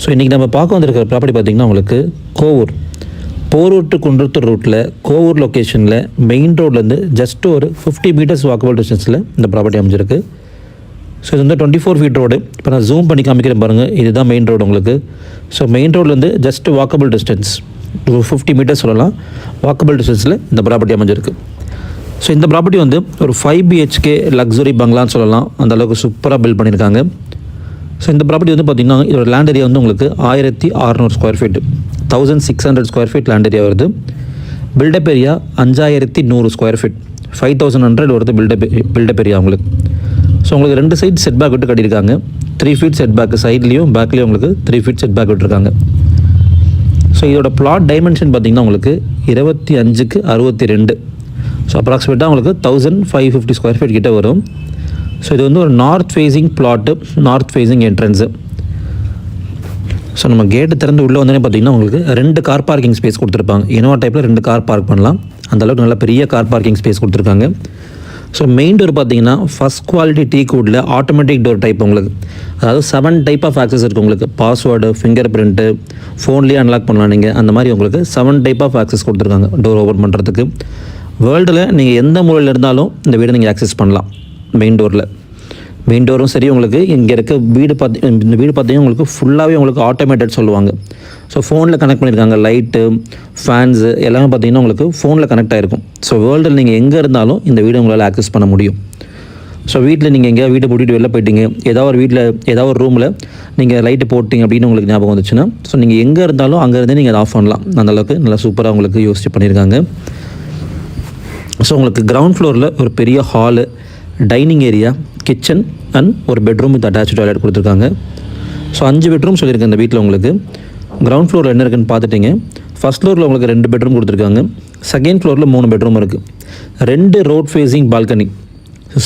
So இன்றைக்கி நம்ம பார்க்க வந்திருக்கிற ப்ராப்பர்ட்டி பார்த்திங்கன்னா உங்களுக்கு கோவூர் போரூர் டு குன்றத்தூர் ரூட்டில் கோவூர் லொக்கேஷனில் மெயின் ரோட்லேருந்து ஜஸ்ட் ஒரு 50 மீட்டர்ஸ் வாக்கபிள் டிஸ்டன்ஸில் இந்த ப்ராப்பர்ட்டி அமைஞ்சிருக்கு. ஸோ இது வந்து 24 ஃபீட் ரோடு. இப்போ நான் ஜூம் பண்ணி காமிக்கிறேன் பாருங்கள், இதுதான் மெயின் ரோடு உங்களுக்கு. ஸோ மெயின் ரோட்லேருந்து ஜஸ்ட் வாக்கபிள் டிஸ்டன்ஸ் 50 மீட்டர்ஸ் சொல்லலாம், வாக்கபிள் டிஸ்டன்ஸில் இந்த ப்ராப்பர்ட்டி அமைஞ்சிருக்கு. ஸோ இந்த ப்ராப்பர்ட்டி வந்து ஒரு 5 BHK லக்ஸுரி பங்களான்னு சொல்லலாம், அந்தளவுக்கு சூப்பராக பில்ட் பண்ணியிருக்காங்க. ஸோ இந்த ப்ராப்பர்ட்டி வந்து பார்த்திங்கன்னா இதோட லேண்ட் ஏரியா வந்து உங்களுக்கு 1600 square feet, 1600 square feet land area வருது. பில்டப் ஏரியா 5100 ஸ்கொயர் ஃபீட், 5100 வருது பில்டப் ஏரியா உங்களுக்கு. ஸோ உங்களுக்கு 2 சைட் செட் பேக் விட்டு கட்டியிருக்காங்க. 3 ஃபீட் செட் பேக் சைட்லேயும் பேக்லேயும் உங்களுக்கு 3 ஃபீட் செட் பேக் விட்டுருக்காங்க. ஸோ இதோட பிளாட் டைமென்ஷன் பார்த்திங்கன்னா உங்களுக்கு 25x62. ஸோ அப்ராக்சிமேட்டாக உங்களுக்கு 1550 ஸ்கொயர் ஃபீட் கிட்டே வரும். ஸோ இது வந்து ஒரு north facing flat, north facing entrance. So நம்ம கேட்டு திறந்து உள்ளே வந்தோடனே பார்த்திங்கன்னா உங்களுக்கு 2 கார் பார்க்கிங் ஸ்பேஸ் கொடுத்துருப்பாங்க. இனோவா டைப்பில் 2 கார் பார்க் பண்ணலாம், அந்தளவுக்கு நல்ல பெரிய கார் பார்க்கிங் ஸ்பேஸ் கொடுத்துருக்காங்க. ஸோ மெயின் டோர் பார்த்திங்கன்னா ஃபஸ்ட் குவாலிட்டி டீக் வுட்டில் ஆட்டோமேட்டிக் டோர் டைப் உங்களுக்கு, அதாவது 7 டைப் ஆஃப் ஆக்சஸ் இருக்குது உங்களுக்கு. பாஸ்வேர்டு, ஃபிங்கர் பிரிண்ட்டு, ஃபோன்லேயே அன்லாக் பண்ணலாம் நீங்கள், அந்த மாதிரி உங்களுக்கு 7 டைப் ஆஃப் ஆக்சஸ் கொடுத்துருக்காங்க டோர் ஓப்பன் பண்ணுறதுக்கு. வேர்ல்டில் நீங்கள் எந்த மூலையில் இருந்தாலும் இந்த வீடை நீங்கள் ஆக்சஸ் பண்ணலாம். மெயின் டோரில் மெயின் டோரும் சரி, உங்களுக்கு இங்கே இருக்க இந்த வீடு பார்த்தீங்கன்னா உங்களுக்கு ஃபுல்லாகவே உங்களுக்கு ஆட்டோமேட்டட் சொல்லுவாங்க. ஸோ ஃபோனில் கனெக்ட் பண்ணியிருக்காங்க, லைட்டு, ஃபேன்ஸு எல்லாமே பார்த்தீங்கன்னா உங்களுக்கு ஃபோனில் கனெக்ட் ஆகிருக்கும். ஸோ வேர்ல்டில் நீங்கள் எங்கே இருந்தாலும் இந்த வீடு உங்களால் ஆக்சஸ் பண்ண முடியும். ஸோ வீட்டில் நீங்கள் எங்கேயா வீட்டை பூட்டிட்டு வெளில போயிட்டீங்க, ஏதாவது ஒரு வீட்டில் ஏதாவது ஒரு ரூமில் நீங்கள் லைட்டு போட்டிங்க அப்படின்னு உங்களுக்கு ஞாபகம் வந்துச்சுன்னா, ஸோ நீங்கள் எங்கே இருந்தாலும் அங்கேருந்தே நீங்கள் அதை ஆஃப் பண்ணலாம். அந்தளவுக்கு நல்லா சூப்பராக உங்களுக்கு யோசிச்சு பண்ணியிருக்காங்க. ஸோ உங்களுக்கு கிரவுண்ட் ஃப்ளோரில் ஒரு பெரிய hall, dining area, kitchen and ஒரு பெட்ரூம் வித் அட்டாச் டாய்லெட் கொடுத்துருக்காங்க. ஸோ 5 பெட்ரூம் சொல்லியிருக்கேன் இந்த வீட்டில் உங்களுக்கு. கிரவுண்ட் ஃப்ளோரில் என்ன இருக்குன்னு பார்த்துட்டிங்க. ஃபஸ்ட் ஃப்ளோரில் உங்களுக்கு 2 பெட்ரூம் கொடுத்துருக்காங்க. செகண்ட் ஃப்ளோரில் 3 பெட்ரூம் இருக்குது. 2 road facing balcony.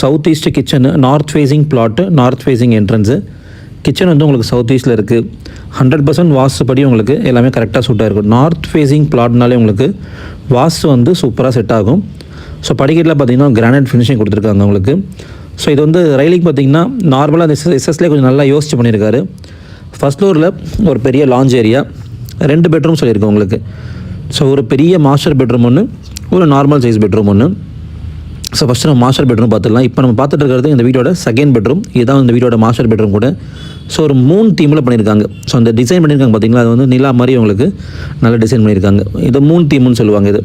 South east kitchen, north facing flat, north facing entrance. Kitchen வந்து உங்களுக்கு சவுத் ஈஸ்ட்டில் இருக்குது. 100% வாஸ்துப்படி உங்களுக்கு எல்லாமே கரெக்டாக சூட்டாக இருக்கும். நார்த் ஃபேஸிங் பிளாட்னாலே உங்களுக்கு வாஸ்து வந்து சூப்பராக செட் ஆகும். ஸோ படிக்கட்டில் பார்த்திங்கன்னா கிரானைட் ஃபினிஷிங் கொடுத்துருக்காங்க உங்களுக்கு. ஸோ இது வந்து ரயிலிங் பார்த்திங்கன்னா நார்மலாக அந்த எஸ்எஸ்லேயே கொஞ்சம் நல்லா யோசிச்சு பண்ணியிருக்காரு. ஃபஸ்ட் ஃப்ளோரில் ஒரு பெரிய லாஞ்ச் ஏரியா, 2 பெட்ரூம் சொல்லியிருக்கோம் உங்களுக்கு. ஸோ ஒரு பெரிய மாஸ்டர் பெட்ரூம் ஒன்று, ஒரு நார்மல் சைஸ் பெட்ரூம் ஒன்று. ஸோ ஃபஸ்ட்டு நம்ம மாஸ்டர் பெட்ரூம் பார்த்துடலாம். இப்போ நம்ம பார்த்துட்டு இருக்கிறது இந்த வீட்டோட செகண்ட் பெட்ரூம். இதுதான் இந்த வீட்டோட மாஸ்டர் பெட்ரூம் கூட. ஸோ ஒரு 3 தீமில் பண்ணியிருக்காங்க. ஸோ அந்த டிசைன் பண்ணியிருக்காங்க பார்த்திங்களா, அது வந்து நிலா மாதிரி உங்களுக்கு நல்லா டிசைன் பண்ணியிருக்காங்க. இது 3 தீம்னு சொல்லுவாங்க இது.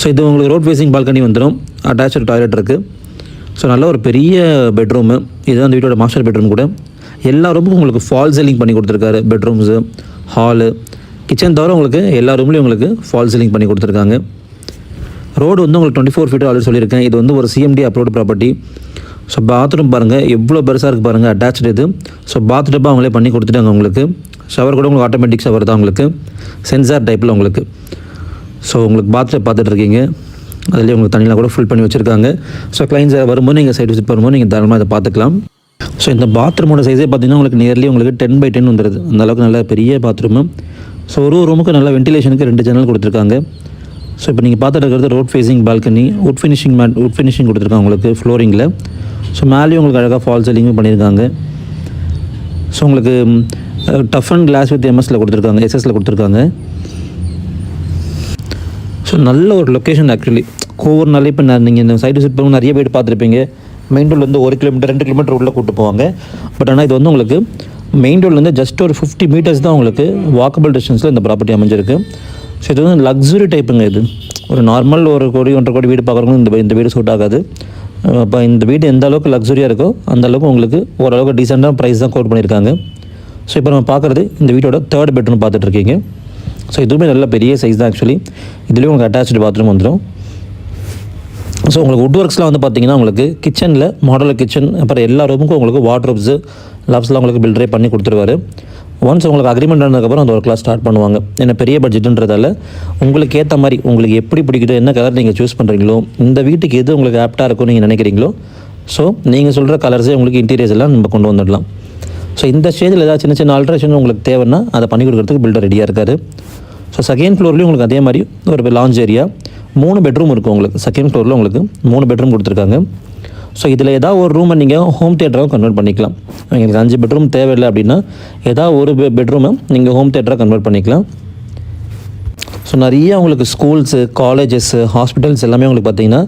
ஸோ இது உங்களுக்கு ரோட் ஃபேஸிங் பால்கனி வந்துடும், அட்டாச்சு டாய்லெட் இருக்குது. ஸோ நல்ல ஒரு பெரிய பெட்ரூமு. இதுதான் அந்த வீட்டோட மாஸ்டர் பெட்ரூம் கூட. எல்லா ரூமும் உங்களுக்கு ஃபால் சீலிங் பண்ணி கொடுத்துருக்காரு. பெட்ரூம்ஸு, ஹாலு, கிச்சன் தவிர உங்களுக்கு எல்லா ரூம்லேயும் உங்களுக்கு ஃபால் சீலிங் பண்ணி கொடுத்துருக்காங்க. ரோடு வந்து உங்களுக்கு 24 ஃபீட் ஆல்ரெடி சொல்லியிருக்கேன். இது வந்து ஒரு CMD approved property. So bathroom பாருங்கள் எவ்வளோ பெருசாக இருக்குது பாருங்கள், அட்டாச்சு இது. ஸோ பாத்ரூம் அவங்களே பண்ணி கொடுத்துட்டாங்க உங்களுக்கு. ஷவர் கூட உங்களுக்கு ஆட்டோமேட்டிக் ஷவர் தான் உங்களுக்கு, சென்சார் டைப்பில் உங்களுக்கு. ஸோ உங்களுக்கு பாத்ரூம் பார்த்துட்ருக்கீங்க, அதுலேயே உங்களுக்கு தண்ணியில் கூட ஃபில் பண்ணி வச்சுருக்காங்க. ஸோ கிளைண்ட்ஸ் வரும்போது நீங்கள் சைட் விசிட் பண்ணும்போது நீங்கள் தாராளமாக அதை பார்த்துக்கலாம். ஸோ இந்த பாத்ரூமோட சைஸே பார்த்திங்கன்னா உங்களுக்கு நியர்லி உங்களுக்கு 10x10 வந்துடுது. அந்தளவுக்கு நல்ல பெரிய பாத்ரூமு. ஸோ ஒரு ரூமுக்கு நல்ல வென்டிலேஷனுக்கு 2 ஜன்னல் கொடுத்துருக்காங்க. ஸோ இப்போ நீங்கள் பார்த்துட்டு இருக்கிறது road facing balcony. Wood finishing கொடுத்துருக்காங்க உங்களுக்கு ஃப்ளோரிங்கில். ஸோ மேலேயும் உங்களுக்கு அழகாக ஃபால் சீலிங்கும் பண்ணியிருக்காங்க. ஸோ உங்களுக்கு டஃப் அண்ட் கிளாஸ் வித் MSல கொடுத்துருக்காங்க, SSல கொடுத்துருக்காங்க. ஸோ நல்ல ஒரு லொக்கேஷன் ஆக்சுவலி. கோவூர்னாலே இப்போ நீங்கள் இந்த சைடு விசிட் பண்ணும்போது நிறைய வீடு பார்த்துருப்பீங்க. மெயின் ரோட்லேருந்து 1 கிலோமீட்டர் 2 கிலோமீட்டர் உள்ளே கூப்பிட்டு போவாங்க. பட் ஆனால் இது வந்து உங்களுக்கு மெயின் ரோட்லேருந்து ஜஸ்ட் ஒரு 50 மீட்டர்ஸ் தான் உங்களுக்கு வாக்கபிள் டிஸ்டன்ஸில் இந்த ப்ராப்பர்ட்டி அமைஞ்சிருக்கு. ஸோ இது வந்து லக்ஸுரி டைப்புங்க. இது ஒரு நார்மல் 1 கோடி 1.5 கோடி வீடு பார்க்குறவங்க இந்த வீடு சூட் ஆகாது. அப்போ இந்த வீடு எந்த அளவுக்கு லக்ஸுரியாக இருக்கோ அந்த அளவுக்கு உங்களுக்கு ஓரளவுக்கு டீசெண்டாக ப்ரைஸ் தான் கோட் பண்ணியிருக்காங்க. ஸோ இப்போ நம்ம பார்க்குறது இந்த வீட்டோட 3rd பெட்ரூம் பார்த்துட்ருக்கீங்க. ஸோ இதுவுமே நல்ல பெரிய சைஸ் தான் ஆக்சுவலி. இதுலேயும் உங்களுக்கு அட்டாச்சு பாத்ரூம் வந்துடும். ஸோ உங்களுக்கு வுட் ஒர்க்ஸ்லாம் வந்து பார்த்திங்கன்னா உங்களுக்கு கிச்சனில் மாடலர் கிச்சன், அப்புறம் எல்லா ரூமுக்கும் உங்களுக்கு வார்ட்ரோப்ஸு, லவ்ஸ்லாம் உங்களுக்கு பில்டரே பண்ணி கொடுத்துருவாரு. ஒன்ஸ் உங்களுக்கு அக்ரிமெண்ட் ஆனதுக்கப்புறம் அந்த ஒர்க்லாம் ஸ்டார்ட் பண்ணுவாங்க. ஏன்னா பெரிய பட்ஜெட்டுன்றதால உங்களுக்கு ஏற்ற மாதிரி உங்களுக்கு எப்படி பிடிக்குதோ, என்ன கலர் நீங்கள் சூஸ் பண்ணுறீங்களோ, இந்த வீட்டுக்கு எது உங்களுக்கு ஆப்டாக இருக்கும்னு நீங்கள் நினைக்கிறீங்களோ, ஸோ நீங்கள் சொல்கிற கலர்ஸே உங்களுக்கு இன்டீரியர்ஸ் எல்லாம் நம்ம கொண்டு வந்துடலாம். ஸோ இந்த ஸ்டேஜில் ஏதாவது சின்ன சின்ன ஆல்ட்ரேஷன் உங்களுக்கு தேவைன்னா அதை பண்ணி கொடுக்குறதுக்கு பில்டர் ரெடியாக இருக்கார். ஸோ செகண்ட் ஃப்ளோர்லேயும் உங்களுக்கு அதே மாதிரி ஒரு லாஞ்ச் ஏரியா, 3 பெட்ரூம் இருக்கும் உங்களுக்கு. செகண்ட் ஃப்ளோரில் உங்களுக்கு 3 பெட்ரூம் கொடுத்துருக்காங்க. ஸோ இதில் ஏதாவது ஒரு ரூமை நீங்கள் ஹோம் தியேட்டராக கன்வெர்ட் பண்ணிக்கலாம். எங்களுக்கு 5 பெட்ரூம் தேவையில்லை அப்படின்னா ஏதாவது ஒரு பெட்ரூமை நீங்கள் ஹோம் தியேட்டராக கன்வெர்ட் பண்ணிக்கலாம். ஸோ நிறைய உங்களுக்கு ஸ்கூல்ஸு, காலேஜஸ்ஸு, ஹாஸ்பிட்டல்ஸ் எல்லாமே உங்களுக்கு பார்த்திங்கன்னா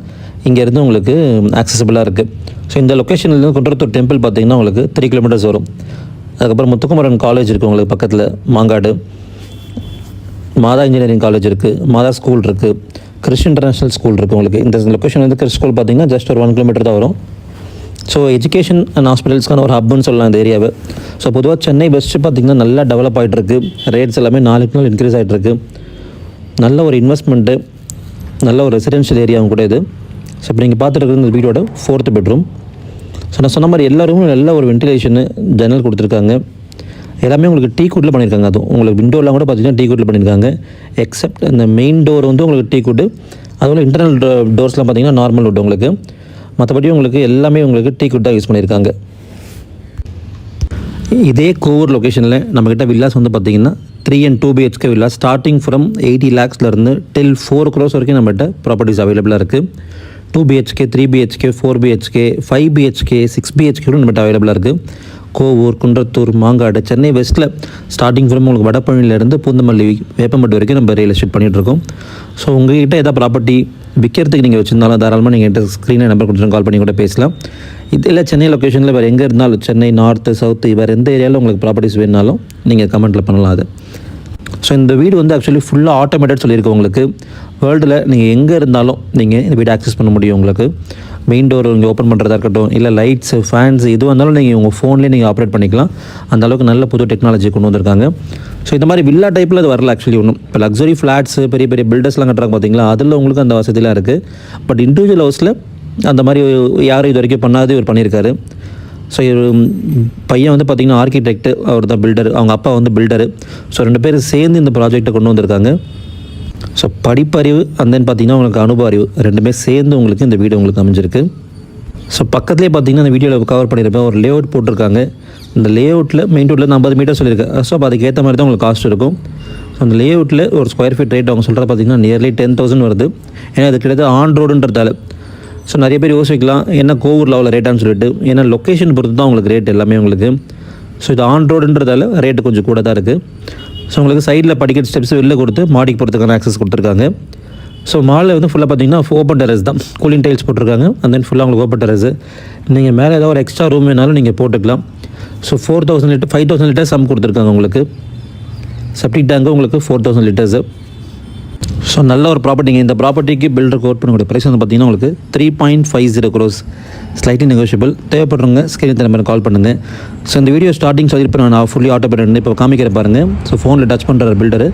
இங்கேருந்து உங்களுக்கு ஆக்சசபிளாக இருக்குது. ஸோ இந்த லொக்கேஷன்லேருந்து குன்றத்தூர் டெம்பிள் பார்த்திங்கன்னா உங்களுக்கு 3 கிலோமீட்டர்ஸ் வரும். அதுக்கப்புறம் முத்துக்குமரன் காலேஜ் இருக்குது உங்களுக்கு பக்கத்தில், மாங்காடு. மாதா இன்ஜினியரிங் காலேஜ் இருக்குது, மாதா ஸ்கூல் இருக்குது, கிறிஸ்டின் இன்டர்நேஷ்னல் ஸ்கூல் இருக்குது உங்களுக்கு. இந்த லொக்கேஷன் வந்து கிறிஸ் ஸ்கூல் பார்த்திங்கன்னா ஜஸ்ட் ஒரு 1 கிலோமீட்டர் தான் வரும். ஸோ எஜுகேஷன் அண்ட் ஹாஸ்பிட்டல்ஸ்க்கான ஒரு ஹப்னு சொல்லலாம் இந்த ஏரியாவை. ஸோ பொதுவாக சென்னை பெஸ்ட்டு பார்த்திங்கன்னா நல்லா டெவலப் ஆகிட்டுருக்கு. ரேட்ஸ் எல்லாமே நாளுக்கு நாள் இன்க்ரீஸ் ஆகிட்டுருக்கு. நல்ல ஒரு இன்வெஸ்ட்மெண்ட்டு, நல்ல ஒரு ரெசிடென்ஷியல் ஏரியாவும் கூட இது. ஸோ இப்போ நீங்கள் பார்த்துட்டு இந்த வீடோட 4th பெட்ரூம். ஸோ நான் சொன்ன மாதிரி எல்லாருமே நல்ல ஒரு வென்டிலேஷனு, ஜன்னல் கொடுத்துருக்காங்க. எல்லாமே உங்களுக்கு டீ குட்டில் பண்ணியிருக்காங்க. அதுவும் உங்களுக்கு விண்டோலாம் கூட பார்த்தீங்கன்னா டீ குட்டில் பண்ணியிருக்காங்க. எக்ஸப்ட் அந்த மெயின் டோர் வந்து உங்களுக்கு டீ குட்டு, அதுபோல் இன்டர்னல் டோர்ஸ்லாம் பார்த்தீங்கன்னா நார்மல் வுட் உங்களுக்கு. மற்றபடி உங்களுக்கு எல்லாமே உங்களுக்கு டீ குட் தான் யூஸ் பண்ணியிருக்காங்க. இதே கோவூர் லொக்கேஷனில் நம்மக்கிட்ட வில்லாஸ் வந்து பார்த்திங்கன்னா 3 and 2 BHK villa starting from 80 lakhsலேருந்து till 4 crores வரைக்கும் நம்மகிட்ட ப்ராப்பர்ட்டிஸ் அவைலபிளாக இருக்குது. 2 BHK, 3 BHK, 4 BHK, 5 BHK, 6 BHK நம்மகிட்ட அவைலபிளாக இருக்குது. கோவூர், குன்றத்தூர், மாங்காடு, சென்னை வெஸ்ட்டில் ஸ்டார்டிங் ஃப்ரம் உங்களுக்கு வடபழனிலேருந்து பூந்தமல்லி, வேப்பம்பட்டு வரைக்கும் நம்ம ரியல் எஸ்டேட் பண்ணிகிட்ருக்கோம். ஸோ உங்கள்கிட்ட எதாவது ப்ராப்பர்ட்டி விற்கிறதுக்கு நீங்கள் வச்சுருந்தாலும் தாராளமாக நீங்கள் என்கிட்ட ஸ்க்ரீனில் நம்பர் கொடுத்துட்டு கால் பண்ணி கூட பேசலாம். இதில் சென்னை லொக்கேஷனில் வேறு எங்கே இருந்தாலும், சென்னை நார்த்து, சவுத்து, வேறு எந்த ஏரியாவில் உங்களுக்கு ப்ராப்பர்ட்டிஸ் வேணுனாலும் நீங்கள் கமெண்ட்டில் பண்ணலாம் அது. ஸோ இந்த வீடு வந்து ஆக்சுவலி ஃபுல்லாக ஆட்டோமேட்டட் சொல்லியிருக்கு உங்களுக்கு. வேர்ல்டில் நீங்கள் எங்கே இருந்தாலும் நீங்கள் இந்த வீடு ஆக்சஸ் பண்ண முடியும். உங்களுக்கு மெயின் டோர் நீங்கள் ஓப்பன் பண்ணுறதா இருக்கட்டும், இல்லை லைட்ஸு, ஃபேன்ஸ் எது வந்தாலும் நீங்கள் உங்கள் ஃபோன்லேயே நீங்கள் ஆப்ரேட் பண்ணிக்கலாம். அந்தளவுக்கு நல்ல புது டெக்னாலஜி கொண்டு வந்திருக்காங்க. ஸோ இந்த மாதிரி வில்லா டைப்பில் அது வரல ஆக்சுவலி ஒன்றும். இப்போ லக்ஸரி ஃப்ளாட்ஸு, பெரிய பெரிய பில்டர்ஸ்லாம் கட்டுறாங்க பார்த்தீங்களா, அதில் உங்களுக்கு அந்த வசதிலாம் இருக்குது. பட் இண்டிவிஜுவல் ஹவுஸில் அந்த மாதிரி யாரும் இது வரைக்கும் பண்ணாதே இவர் பண்ணியிருக்காரு. ஸோ பையன் வந்து பார்த்திங்கன்னா ஆர்கிடெக்ட், அவர் தான் பில்டர், அவங்க அப்பா வந்து பில்டரு. ஸோ 2 பேரும் சேர்ந்து இந்த ப்ராஜெக்டை கொண்டு வந்திருக்காங்க. ஸோ படிப்பறிவு அண்ட் தென் பார்த்திங்கன்னா உங்களுக்கு அனுபவ அறிவு 2மே சேர்ந்து உங்களுக்கு இந்த வீடியோ உங்களுக்கு அமைஞ்சிருக்கு. ஸோ பக்கத்துலேயே பார்த்திங்கன்னா இந்த வீடியோவில் கவர் பண்ணியிருப்பேன், ஒரு லே அவுட் போட்டிருக்காங்க. இந்த லே அவுட்டில் மெயின் ரோட்டில் 50 மீட்டர் சொல்லியிருக்கேன். ஸோ அப்போ அதுக்கேற்ற மாதிரி தான் உங்களுக்கு காஸ்ட் இருக்கும். ஸோ அந்த லே அவுட்டில் ஒரு ஸ்கொயர் ஃபீட் ரேட் அவங்க சொல்கிறது பார்த்திங்கன்னா நியர்லி 10,000 வருது. ஏன்னா அது கிட்டத்தட்ட ஆன் ரோடுன்றதால. ஸோ நிறைய பேர் யோசிக்கலாம் என்ன கோவூரில் அவ்வளோ ரேட்டான்னு சொல்லிட்டு. ஏன்னா லொக்கேஷன் பொறுத்து தான் உங்களுக்கு ரேட் எல்லாமே உங்களுக்கு. ஸோ இது ஆன் ரோடுன்றதால ரேட்டு கொஞ்சம் கூட தான் இருக்குது. ஸோ உங்களுக்கு சைடில் படிக்கட் ஸ்டெப்ஸ் வெளில கொடுத்து மாடிக்கு போகிறதுக்கான ஆக்சஸ் கொடுத்துருக்காங்க. ஸோ மாலில் வந்து ஃபுல்லாக பார்த்தீங்கன்னா ஓப்பன் டெரஸ் தான், கூலிங் டைல்ஸ் போட்டிருக்காங்க. அண்ட் தென் ஃபுல்லாக உங்களுக்கு ஓப்பன் டெரஸ். நீங்கள் மேலே ஏதாவது ஒரு எக்ஸ்ட்ரா ரூம் வேணாலும் நீங்கள் போட்டுக்கலாம். ஸோ 4,000 லிட்டர் 5,000 லிட்டர்ஸ் சம் கொடுத்துருக்காங்க உங்களுக்கு. செப்டிக் டேங்கு உங்களுக்கு 4,000 லிட்டர்ஸு. ஸோ நல்ல ஒரு ப்ராப்பர்ட்டிங்க. இந்த ப்ராப்பர்ட்டிக்கு பில்டர் கோட் பண்ணக்கூடிய ப்ரைஸ் வந்து பார்த்திங்கன்னா உங்களுக்கு 3.50 crores, ஸ்லைட்லி நெகோஷியபிள். தேவைப்படுறவங்க ஸ்க்ரீன் நம்பர் கால் பண்ணுங்கள். ஸோ இந்த வீடியோ ஸ்டார்டிங் சொல்லியிருப்பேன் நான் ஃபுல்லி ஆட்டோமேட்டட். இப்போ காமிக்கிற பாருங்கள். ஸோ ஃபோனில் டச் பண்ணுற பில்டர்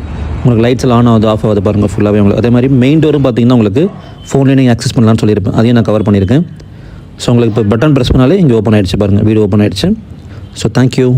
உங்களுக்கு லைட்ஸ் எல்லாம் ஆன் ஆகுது, ஆஃப் ஆகுது பாருங்கள் ஃபுல்லாகவே உங்களுக்கு. அதே மாதிரி மெயின் டோரும் பார்த்திங்கன்னா உங்களுக்கு ஃபோன்லேயே நீங்கள் ஆக்சஸ் பண்ணலான்னு சொல்லியிருப்பேன், அதையும் நான் கவர் பண்ணியிருக்கேன். ஸோ உங்களுக்கு இப்போ பட்டன் ப்ரெஸ் பண்ணாலே இங்கே ஓப்பன் ஆகிடுச்சு பாருங்கள், வீடியோ ஓப்பன் ஆகிடுச்சு. So thank you.